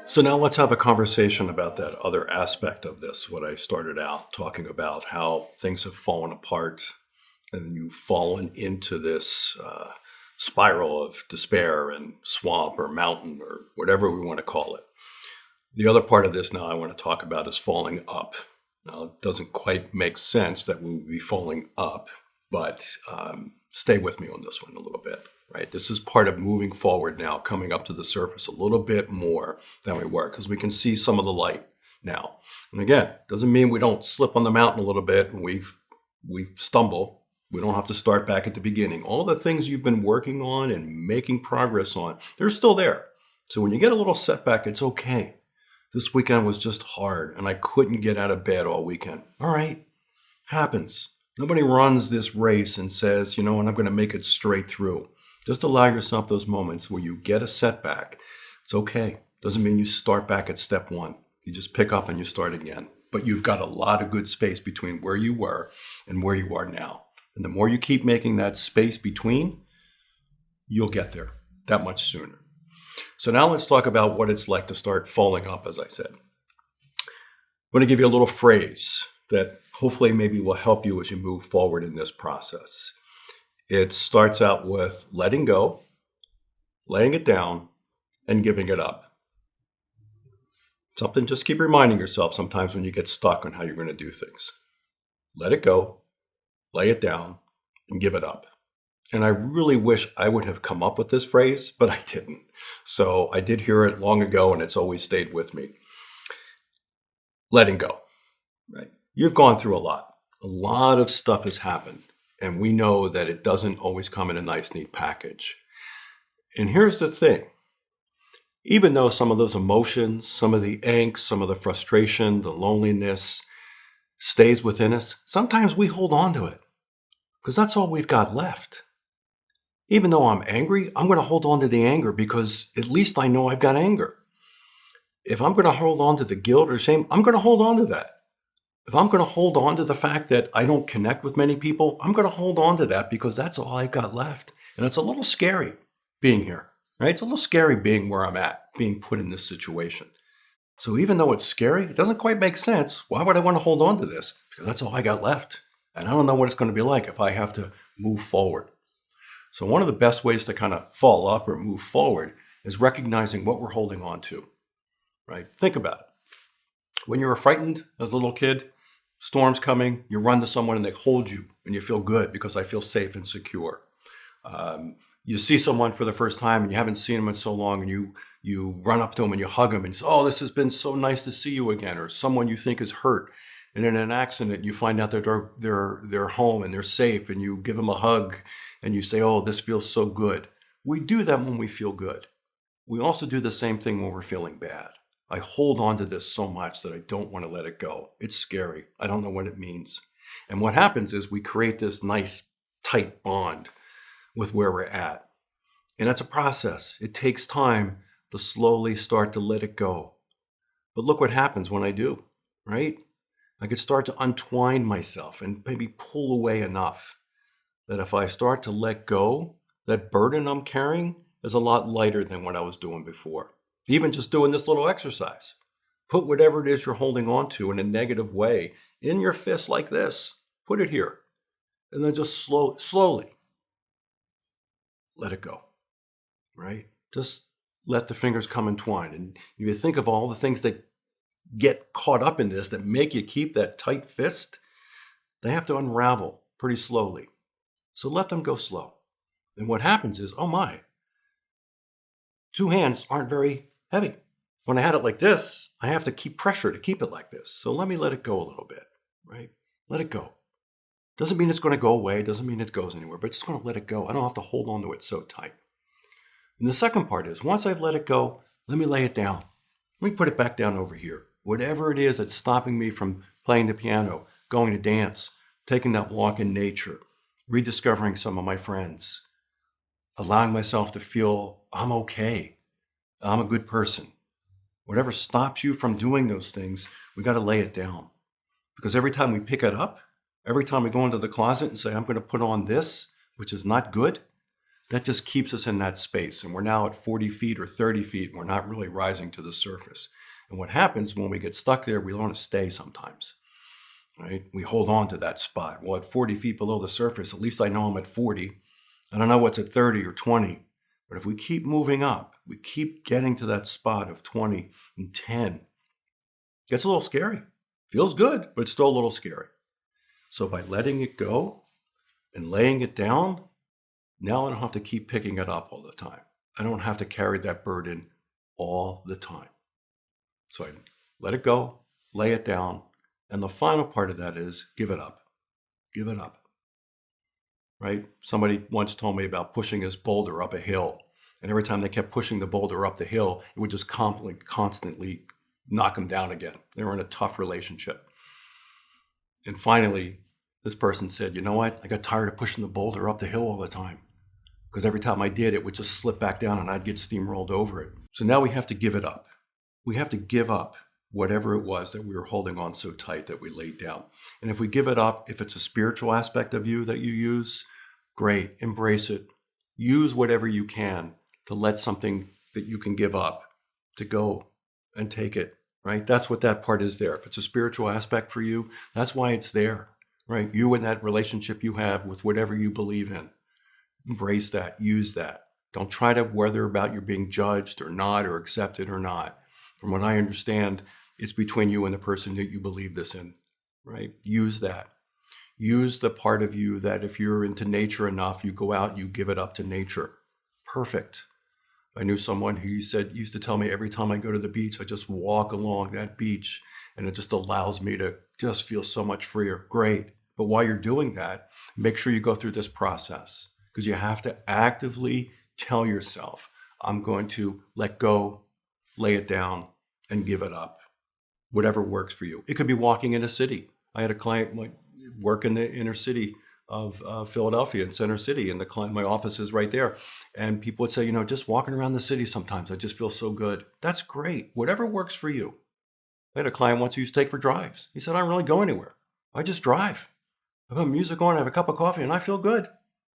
So now let's have a conversation about that other aspect of this, what I started out talking about, how things have fallen apart and then you've fallen into this spiral of despair and swamp or mountain or whatever we want to call it. The other part of this now I want to talk about is falling up. Now, it doesn't quite make sense that we would be falling up, but stay with me on this one a little bit. Right? This is part of moving forward now, coming up to the surface a little bit more than we were, because we can see some of the light now. And again, doesn't mean we don't slip on the mountain a little bit and we stumble. We don't have to start back at the beginning. All the things you've been working on and making progress on, they're still there. So when you get a little setback, it's okay. This weekend was just hard and I couldn't get out of bed all weekend. All right, happens. Nobody runs this race and says, and I'm going to make it straight through. Just allow yourself those moments where you get a setback. It's okay. Doesn't mean you start back at step one. You just pick up and you start again. But you've got a lot of good space between where you were and where you are now. And the more you keep making that space between, you'll get there that much sooner. So now let's talk about what it's like to start falling up, as I said. I'm going to give you a little phrase that hopefully maybe will help you as you move forward in this process. It starts out with letting go, laying it down, and giving it up. Something just keep reminding yourself sometimes when you get stuck on how you're going to do things. Let it go, lay it down, and give it up. And I really wish I would have come up with this phrase, but I didn't. So I did hear it long ago, and it's always stayed with me. Letting go. Right? You've gone through a lot. A lot of stuff has happened. And we know that it doesn't always come in a nice, neat package. And here's the thing. Even though some of those emotions, some of the angst, some of the frustration, the loneliness stays within us, sometimes we hold on to it because that's all we've got left. Even though I'm angry, I'm going to hold on to the anger because at least I know I've got anger. If I'm going to hold on to the guilt or shame, I'm going to hold on to that. If I'm going to hold on to the fact that I don't connect with many people, I'm going to hold on to that because that's all I've got left. And it's a little scary being here, right? It's a little scary being where I'm at, being put in this situation. So even though it's scary, it doesn't quite make sense. Why would I want to hold on to this? Because that's all I got left. And I don't know what it's going to be like if I have to move forward. So one of the best ways to kind of fall up or move forward is recognizing what we're holding on to, right? Think about it. When you were frightened as a little kid, storm's coming, you run to someone and they hold you and you feel good because I feel safe and secure. You see someone for the first time and you haven't seen them in so long and you run up to them and you hug them and you say, oh, this has been so nice to see you again. Or someone you think is hurt and in an accident you find out that they're home and they're safe and you give them a hug and you say, oh, this feels so good. We do that when we feel good. We also do the same thing when we're feeling bad. I hold on to this so much that I don't want to let it go. It's scary. I don't know what it means. And what happens is we create this nice, tight bond with where we're at. And it's a process. It takes time to slowly start to let it go. But look what happens when I do, right? I could start to untwine myself and maybe pull away enough that if I start to let go, that burden I'm carrying is a lot lighter than what I was doing before. Even just doing this little exercise. Put whatever it is you're holding on to in a negative way in your fist like this. Put it here. And then just slowly let it go, right? Just let the fingers come entwined. And if you think of all the things that get caught up in this that make you keep that tight fist, they have to unravel pretty slowly. So let them go slow. And what happens is, oh my, two hands aren't very heavy. When I had it like this, I have to keep pressure to keep it like this. So let me let it go a little bit, right? Let it go. Doesn't mean it's going to go away. Doesn't mean it goes anywhere, but just going to let it go. I don't have to hold on to it so tight. And the second part is, once I've let it go, let me lay it down. Let me put it back down over here. Whatever it is that's stopping me from playing the piano, going to dance, taking that walk in nature, rediscovering some of my friends, allowing myself to feel I'm okay. I'm a good person. Whatever stops you from doing those things, we got to lay it down. Because every time we pick it up, every time we go into the closet and say, I'm going to put on this, which is not good, That just keeps us in that space. And we're now at 40 feet or 30 feet, and we're not really rising to the surface. And what happens when we get stuck there, we want to stay sometimes, right? We hold on to that spot. Well, at 40 feet below the surface, at least I know I'm at 40. I don't know what's at 30 or 20. But if we keep moving up, we keep getting to that spot of 20 and 10. It gets a little scary. Feels good, but it's still a little scary. So by letting it go and laying it down, now I don't have to keep picking it up all the time. I don't have to carry that burden all the time. So I let it go, lay it down, and the final part of that is give it up. Give it up, right? Somebody once told me about pushing this boulder up a hill, and every time they kept pushing the boulder up the hill, it would just constantly knock them down again. They were in a tough relationship. And finally, this person said, you know what? I got tired of pushing the boulder up the hill all the time. Because every time I did, it would just slip back down and I'd get steamrolled over it. So now we have to give it up. We have to give up whatever it was that we were holding on so tight that we laid down. And if we give it up, if it's a spiritual aspect of you that you use, great, embrace it. Use whatever you can to let something that you can give up to go and take it, right? That's what that part is there. If it's a spiritual aspect for you, that's why it's there, right? You and that relationship you have with whatever you believe in. Embrace that, use that. Don't try to worry about you being judged or not or accepted or not. From what I understand, it's between you and the person that you believe this in, right? Use that. Use the part of you that if you're into nature enough, you go out and you give it up to nature. Perfect. I knew someone who used to tell me every time I go to the beach, I just walk along that beach and it just allows me to just feel so much freer. Great. But while you're doing that, make sure you go through this process. Because you have to actively tell yourself, I'm going to let go, lay it down, and give it up. Whatever works for you. It could be walking in a city. I had a client work in the inner city of Philadelphia, in Center City, and my office is right there. And people would say, just walking around the city sometimes, I just feel so good. That's great. Whatever works for you. I had a client once who used to take for drives. He said, I don't really go anywhere. I just drive. I put music on, I have a cup of coffee, and I feel good.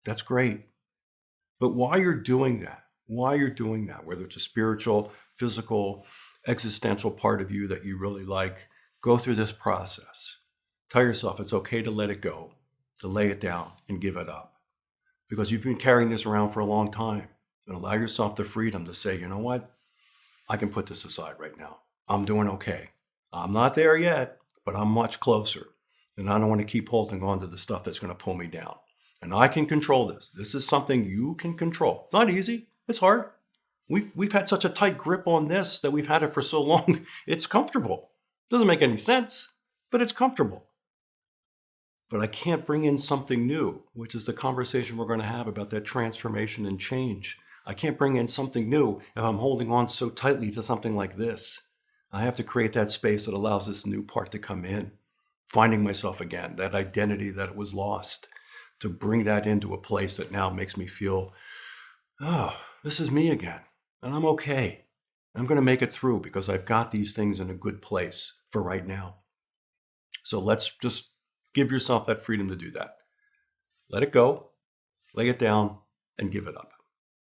That's great. But while you're doing that, whether it's a spiritual, physical, existential part of you that you really like, go through this process. Tell yourself it's okay to let it go, to lay it down and give it up. Because you've been carrying this around for a long time. And allow yourself the freedom to say, you know what? I can put this aside right now. I'm doing okay. I'm not there yet, but I'm much closer. And I don't want to keep holding on to the stuff that's going to pull me down. And I can control this. This is something you can control. It's not easy. It's hard. We've had such a tight grip on this that we've had it for so long. It's comfortable. Doesn't make any sense, but it's comfortable. But I can't bring in something new, which is the conversation we're going to have about that transformation and change. I can't bring in something new if I'm holding on so tightly to something like this. I have to create that space that allows this new part to come in, finding myself again, that identity that was lost. To bring that into a place that now makes me feel, this is me again, and I'm okay. I'm going to make it through because I've got these things in a good place for right now. So let's just give yourself that freedom to do that. Let it go, lay it down, and give it up.